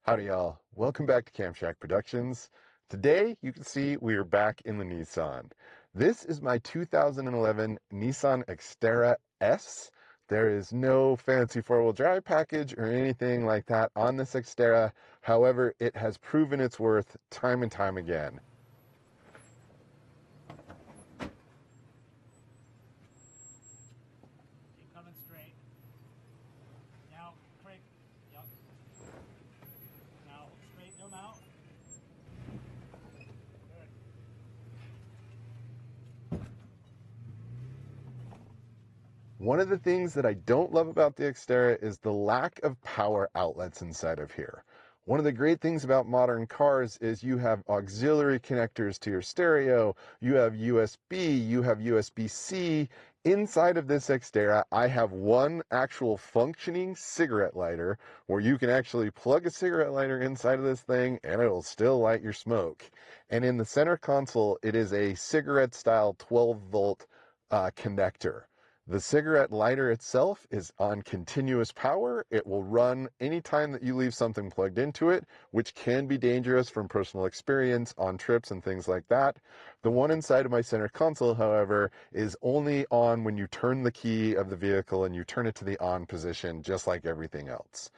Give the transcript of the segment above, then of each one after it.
Howdy y'all, welcome back to Camp Shack Productions. Today you can see we are back in the Nissan. This is my 2011 Nissan Xterra S. There is no fancy four-wheel drive package or anything like that on this Xterra. However, it has proven its worth time and time again. Keep coming straight. Now, crank. Yep. Now, straighten them out. Good. One of the things that I don't love about the Xterra is the lack of power outlets inside of here. One of the great things about modern cars is you have auxiliary connectors to your stereo, you have USB, you have USB-C. Inside of this Xterra, I have one actual functioning cigarette lighter where you can actually plug a cigarette lighter inside of this thing and it'll still light your smoke. And in the center console, it is a cigarette-style 12-volt connector. The cigarette lighter itself is on continuous power. It will run anytime that you leave something plugged into it, which can be dangerous from personal experience on trips and things like that. The one inside of my center console, however, is only on when you turn the key of the vehicle and you turn it to the on position, just like everything else.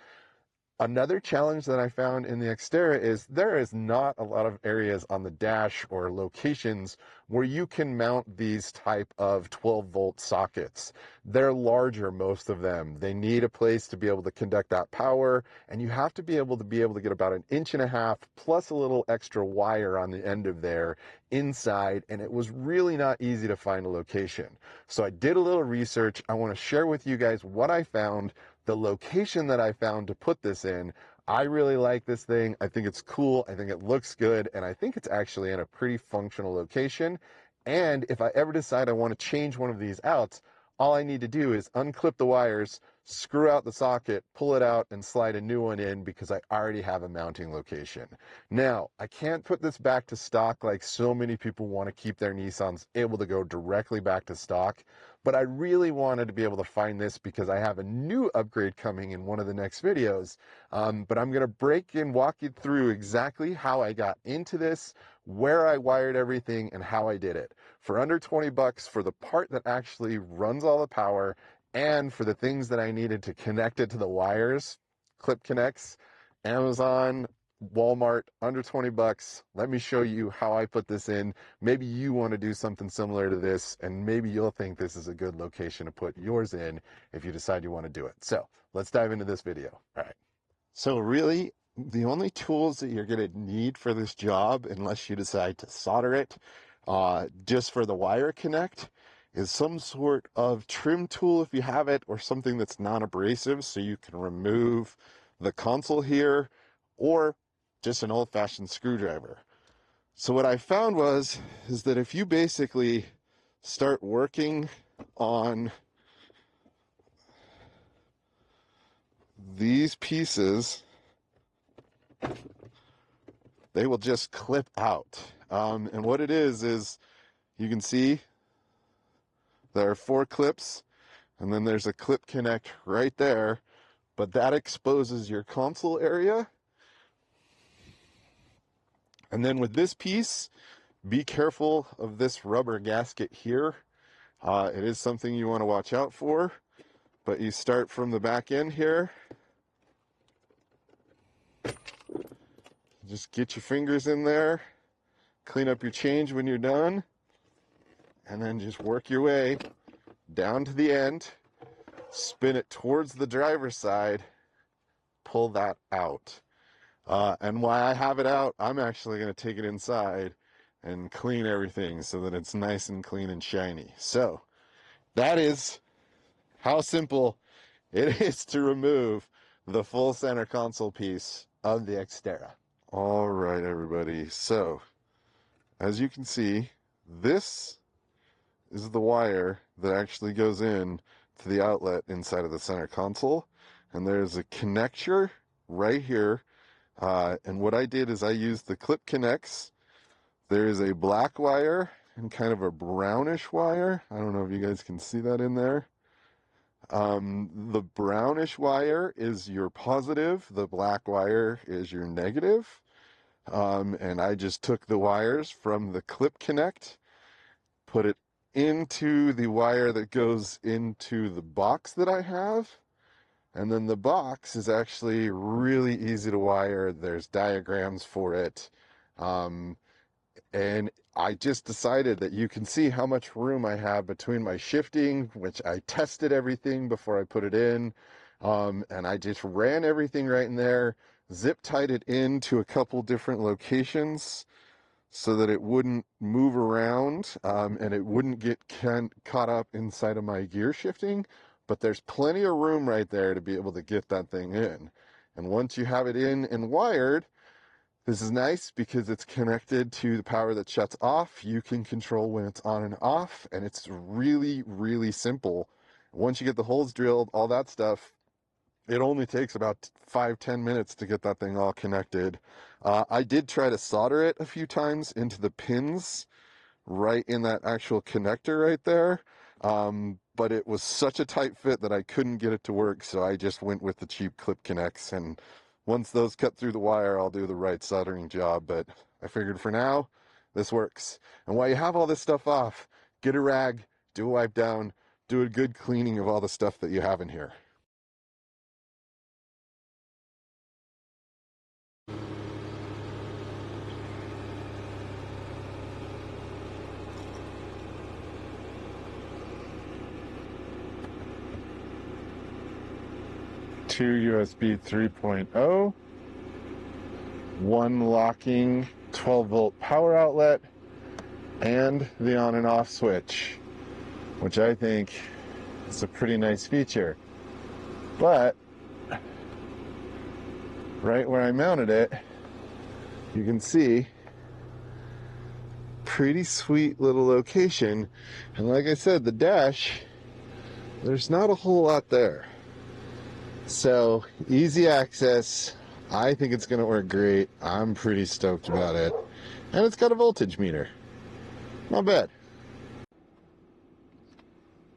Another challenge that I found in the Xterra is there is not a lot of areas on the dash or locations where you can mount these type of 12-volt sockets. They're larger, most of them. They need a place to be able to conduct that power, and you have to be able to get about 1.5 inches plus a little extra wire on the end of there inside, and it was really not easy to find a location. So I did a little research. I want to share with you guys what I found, the location that I found to put this in. I really like this thing. I think it's cool. I think it looks good. And I think it's actually in a pretty functional location. And if I ever decide I want to change one of these out, all I need to do is unclip the wires, screw out the socket, pull it out, and slide a new one in because I already have a mounting location. Now, I can't put this back to stock like so many people want to keep their Nissans able to go directly back to stock, but I really wanted to be able to find this because I have a new upgrade coming in one of the next videos. But I'm going to break and walk you through exactly how I got into this, where I wired everything, and how I did it. For under 20 bucks for the part that actually runs all the power, and for the things that I needed to connect it to the wires, clip connects, Amazon, Walmart, under 20 bucks. Let me show you how I put this in. Maybe you want to do something similar to this, and maybe you'll think this is a good location to put yours in if you decide you want to do it. So let's dive into this video. All right. So really, the only tools that you're going to need for this job, unless you decide to solder it, just for the wire connect, is some sort of trim tool if you have it, or something that's non-abrasive so you can remove the console here, or just an old-fashioned screwdriver. So what I found is that if you basically start working on these pieces, they will just clip out. And what it is you can see there are 4 clips, and then there's a clip connect right there, but that exposes your console area. And then with this piece, be careful of this rubber gasket here. It is something you want to watch out for, but you start from the back end here. Just get your fingers in there, clean up your change when you're done, and then just work your way down to the end, spin it towards the driver's side, pull that out. And while I have it out, I'm actually going to take it inside and clean everything so that it's nice and clean and shiny. So that is how simple it is to remove the full center console piece of the Xterra. All right, everybody. So as you can see, this is the wire that actually goes in to the outlet inside of the center console. And there's a connector right here. And what I did is I used the clip connects. There is a black wire and kind of a brownish wire. I don't know if you guys can see that in there. The brownish wire is your positive, the black wire is your negative. And I just took the wires from the clip connect, put it into the wire that goes into the box that I have. And then the box is actually really easy to wire. There's diagrams for it. Um, and I just decided that you can see how much room I have between my shifting, which I tested everything before I put it in. And I just ran everything right in there, zip tied it into a couple different locations so that it wouldn't move around, and it wouldn't get caught up inside of my gear shifting. But there's plenty of room right there to be able to get that thing in. And once you have it in and wired, this is nice because it's connected to the power that shuts off. You can control when it's on and off, and it's really, really simple. Once you get the holes drilled, all that stuff, it only takes about 5-10 minutes to get that thing all connected. I did try to solder it a few times into the pins right in that actual connector right there. But it was such a tight fit that I couldn't get it to work, so I just went with the cheap clip connects. And once those cut through the wire, I'll do the right soldering job. But I figured for now, this works. And while you have all this stuff off, get a rag, do a wipe down, do a good cleaning of all the stuff that you have in here. Two USB 3.0, one locking 12-volt power outlet, and the on and off switch, which I think is a pretty nice feature. But right where I mounted it, you can see pretty sweet little location. And like I said, the dash, there's not a whole lot there. So easy access. I think it's going to work great. I'm pretty stoked about it. And it's got a voltage meter. Not bad.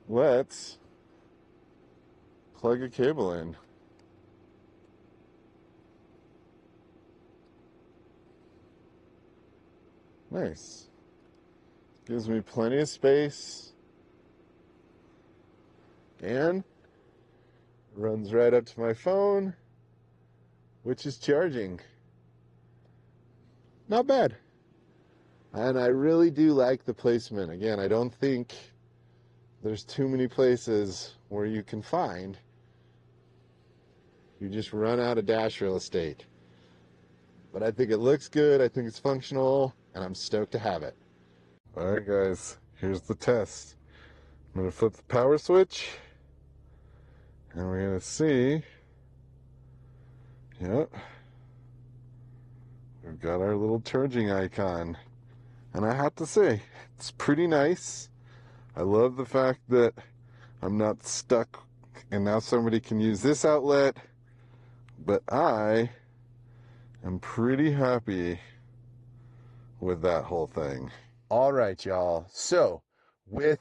Let's plug a cable in. Nice. Gives me plenty of space. And runs right up to my phone, which is charging. Not bad. And I really do like the placement. Again, I don't think there's too many places where you can find. You just run out of dash real estate. But I think it looks good, I think it's functional, and I'm stoked to have it. Alright guys, here's the test. I'm going to flip the power switch, and we're going to see, yep, we've got our little charging icon. And I have to say, it's pretty nice. I love the fact that I'm not stuck and now somebody can use this outlet, but I am pretty happy with that whole thing. All right, y'all. So with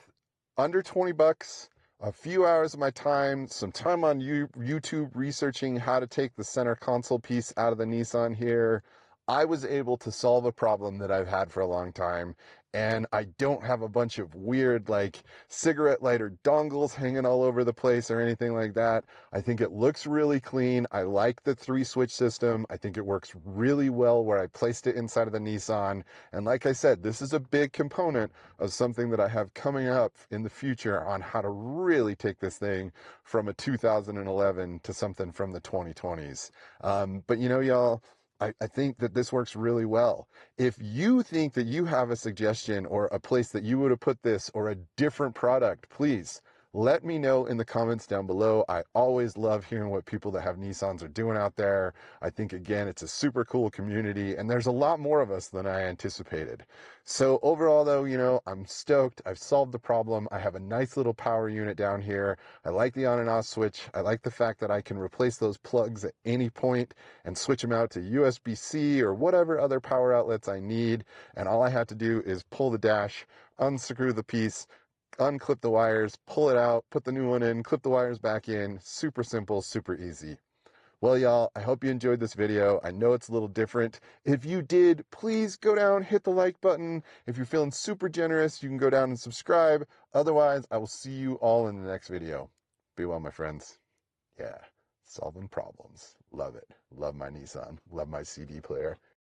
under 20 bucks, a few hours of my time, some time on YouTube researching how to take the center console piece out of the Nissan here, I was able to solve a problem that I've had for a long time. And I don't have a bunch of weird, like, cigarette lighter dongles hanging all over the place or anything like that. I think it looks really clean. I like the 3-switch system. I think it works really well where I placed it inside of the Nissan. And like I said, this is a big component of something that I have coming up in the future on how to really take this thing from a 2011 to something from the 2020s. But you know, y'all, I think that this works really well. If you think that you have a suggestion or a place that you would have put this or a different product, please let me know in the comments down below. I always love hearing what people that have Nissans are doing out there. I think, again, it's a super cool community, and there's a lot more of us than I anticipated. So overall, though, you know, I'm stoked. I've solved the problem. I have a nice little power unit down here. I like the on and off switch. I like the fact that I can replace those plugs at any point and switch them out to USB-C or whatever other power outlets I need. And all I have to do is pull the dash, unscrew the piece, unclip the wires, pull it out, put the new one in, clip the wires back in. Super simple, super easy. Well, y'all, I hope you enjoyed this video. I know it's a little different. If you did, please go down, hit the like button. If you're feeling super generous, you can go down and subscribe. Otherwise, I will see you all in the next video. Be well, my friends. Yeah, solving problems. Love it. Love my Nissan. Love my CD player.